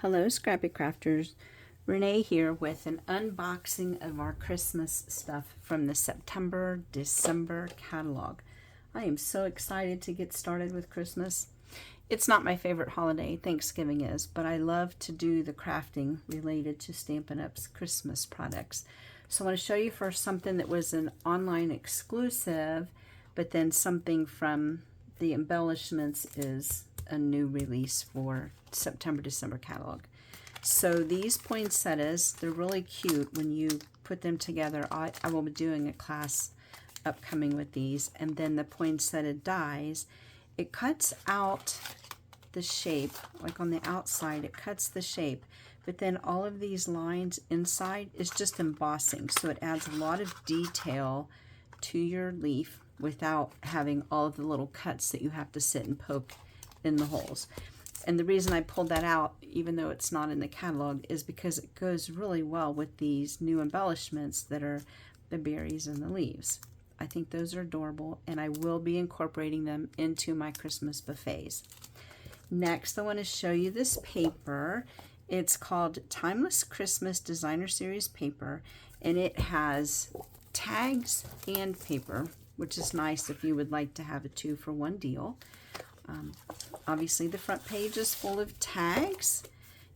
Hello Scrappy Crafters, Renee here with an unboxing of our Christmas stuff from the September-December catalog. I am so excited to get started with Christmas. It's not my favorite holiday, Thanksgiving is, but I love to do the crafting related to Stampin' Up's Christmas products. So I want to show you first something that was an online exclusive, but then something from the embellishments is a new release for September-December catalog. So these poinsettias, they're really cute when you put them together. I will be doing a class upcoming with these. And then the poinsettia dies, it cuts out the shape, like on the outside, it cuts the shape. But then all of these lines inside is just embossing. So it adds a lot of detail to your leaf without having all of the little cuts that you have to sit and poke in the holes. And the reason I pulled that out, even though it's not in the catalog, is because it goes really well with these new embellishments that are the berries and the leaves. I think those are adorable, and I will be incorporating them into my Christmas buffets. Next, I want to show you this paper. It's called Timeless Christmas Designer Series paper, and it has tags and paper, which is nice if you would like to have a 2-for-1 deal. Obviously the front page is full of tags.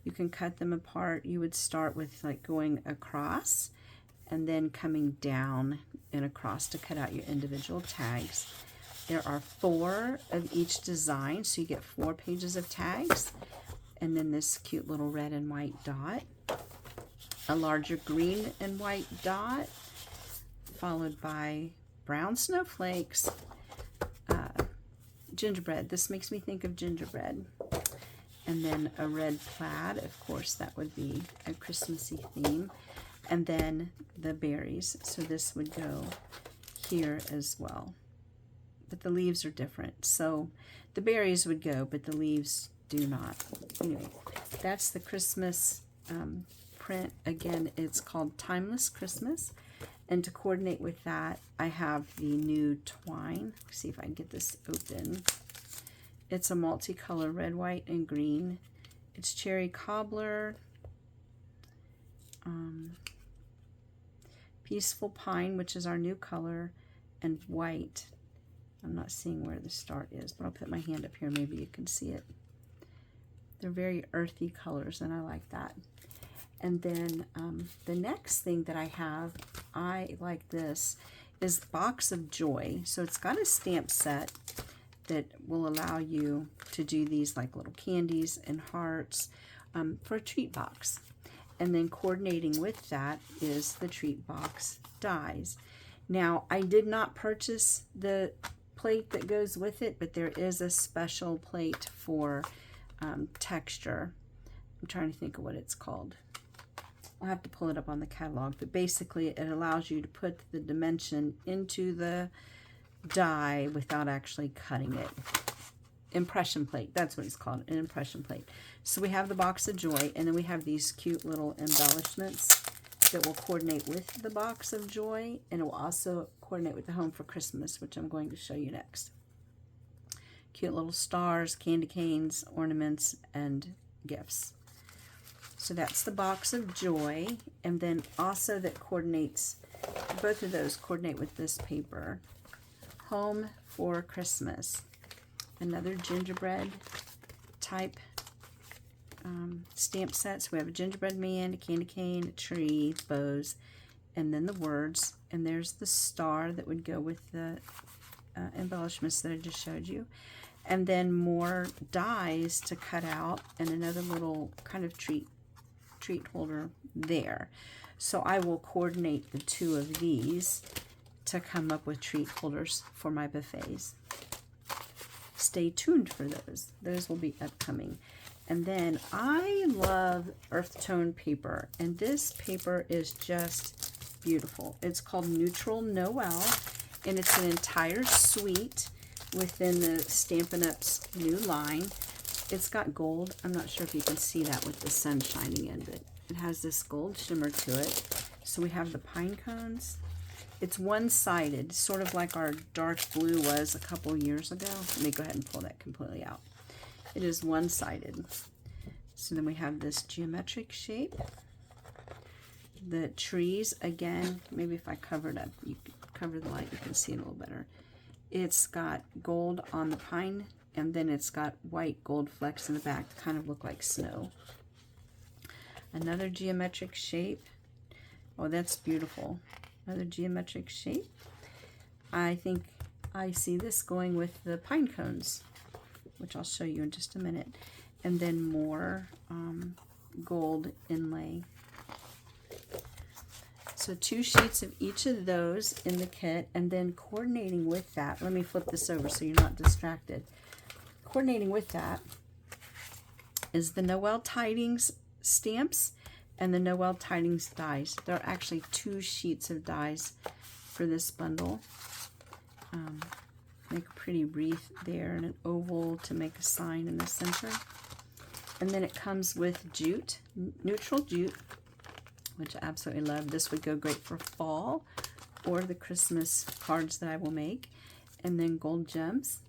You can cut them apart. You would start with like going across and then coming down and across to cut out your individual tags. There are 4 of each design, so you get 4 pages of tags, and then this cute little red and white dot, a larger green and white dot, followed by brown snowflakes, gingerbread. This makes me think of gingerbread. And then a red plaid, of course, that would be a Christmassy theme. And then the berries. So this would go here as well. But the leaves are different. So the berries would go, but the leaves do not. Anyway, that's the Christmas print. Again, it's called Timeless Christmas. And to coordinate with that, I have the new twine. Let's see if I can get this open. It's a multicolor red, white, and green. It's cherry cobbler, peaceful pine, which is our new color, and white. I'm not seeing where the start is, but I'll put my hand up here. Maybe you can see it. They're very earthy colors, and I like that. And then the next thing that I like this, is Box of Joy. So it's got a stamp set that will allow you to do these like little candies and hearts for a treat box. And then coordinating with that is the treat box dies. Now, I did not purchase the plate that goes with it, but there is a special plate for texture. I'm trying to think of what it's called. I'll have to pull it up on the catalog, but basically it allows you to put the dimension into the die without actually cutting it. Impression plate, that's what it's called, an impression plate. So we have the Box of Joy, and then we have these cute little embellishments that will coordinate with the Box of Joy, and it will also coordinate with the Home for Christmas, which I'm going to show you next. Cute little stars, candy canes, ornaments, and gifts. So that's the Box of Joy, and then also that coordinates, both of those coordinate with this paper. Home for Christmas, another gingerbread type stamp set. So we have a gingerbread man, a candy cane, a tree, bows, and then the words. And there's the star that would go with the embellishments that I just showed you. And then more dies to cut out, and another little kind of treat holder there. So I will coordinate the 2 of these to come up with treat holders for my buffets. Stay tuned for those. Those will be upcoming. And then I love earth tone paper, and this paper is just beautiful. It's called Neutral Noel, and it's an entire suite within the Stampin' Up's new line. It's got gold. I'm not sure if you can see that with the sun shining in, but it has this gold shimmer to it. So we have the pine cones. It's one-sided, sort of like our dark blue was a couple years ago. Let me go ahead and pull that completely out. It is one-sided. So then we have this geometric shape. The trees, again, maybe if I cover it up, you cover the light, you can see it a little better. It's got gold on the pine, and then it's got white gold flecks in the back that kind of look like snow. Another geometric shape. Oh, that's beautiful. Another geometric shape. I think I see this going with the pine cones, which I'll show you in just a minute. And then more gold inlay. So 2 sheets of each of those in the kit, and then coordinating with that, let me flip this over so you're not distracted. Coordinating with that is the Noel Tidings stamps and the Noel Tidings dies. There are actually 2 sheets of dies for this bundle. Make a pretty wreath there and an oval to make a sign in the center. And then it comes with jute, neutral jute, which I absolutely love. This would go great for fall or the Christmas cards that I will make. And then gold gems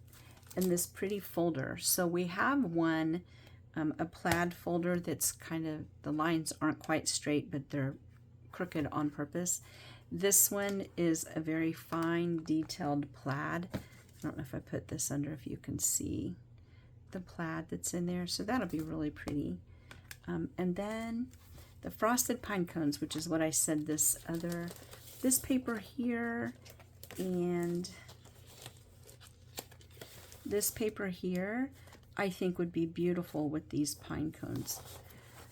and this pretty folder. So we have one, a plaid folder that's kind of, the lines aren't quite straight, but they're crooked on purpose. This one is a very fine detailed plaid. I don't know if I put this under, if you can see the plaid that's in there. So that'll be really pretty. And then the frosted pine cones, which is what I said, this paper here and this paper here, I think would be beautiful with these pine cones.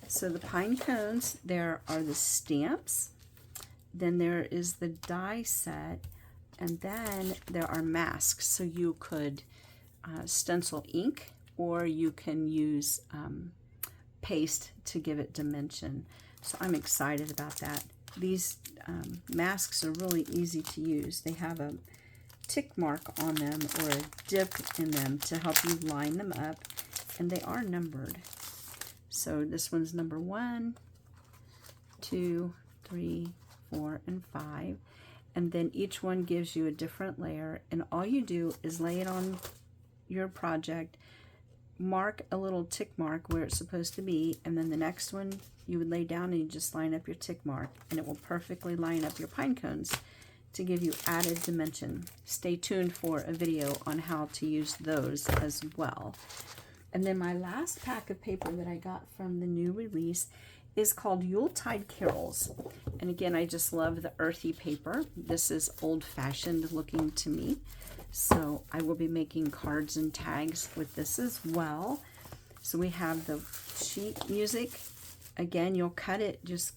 So the pine cones, there are the stamps, then there is the die set, and then there are masks. So you could stencil ink, or you can use paste to give it dimension. So I'm excited about that. These masks are really easy to use. They have a tick mark on them or a dip in them to help you line them up, and they are numbered. So this one's number 1, 2, 3, 4, and 5, and then each one gives you a different layer, and all you do is lay it on your project, mark a little tick mark where it's supposed to be, and then the next one you would lay down and you just line up your tick mark, and it will perfectly line up your pine cones to give you added dimension. Stay tuned for a video on how to use those as well. And then my last pack of paper that I got from the new release is called Yuletide Carols. And again, I just love the earthy paper. This is old-fashioned looking to me. So I will be making cards and tags with this as well. So we have the sheet music. Again, you'll cut it, just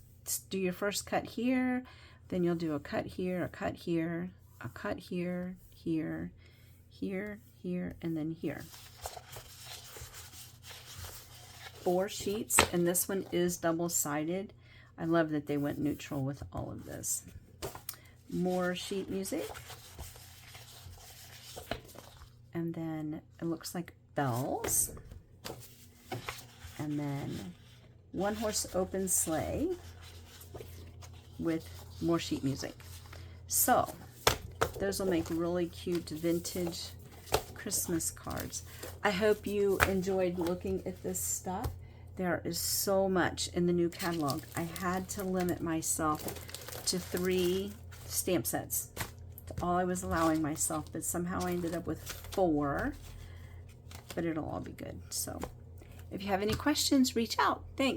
do your first cut here, then you'll do a cut here, a cut here, a cut here, here, here, here, and then here. 4 sheets, and this one is double-sided. I love that they went neutral with all of this. More sheet music. And then it looks like bells. And then 1-horse open sleigh with more sheet music. So those will make really cute vintage Christmas cards. I hope you enjoyed looking at this stuff. There is so much in the new catalog. I had to limit myself to 3 stamp sets. That's all I was allowing myself, but somehow I ended up with 4, but it'll all be good. So if you have any questions, reach out. Thanks.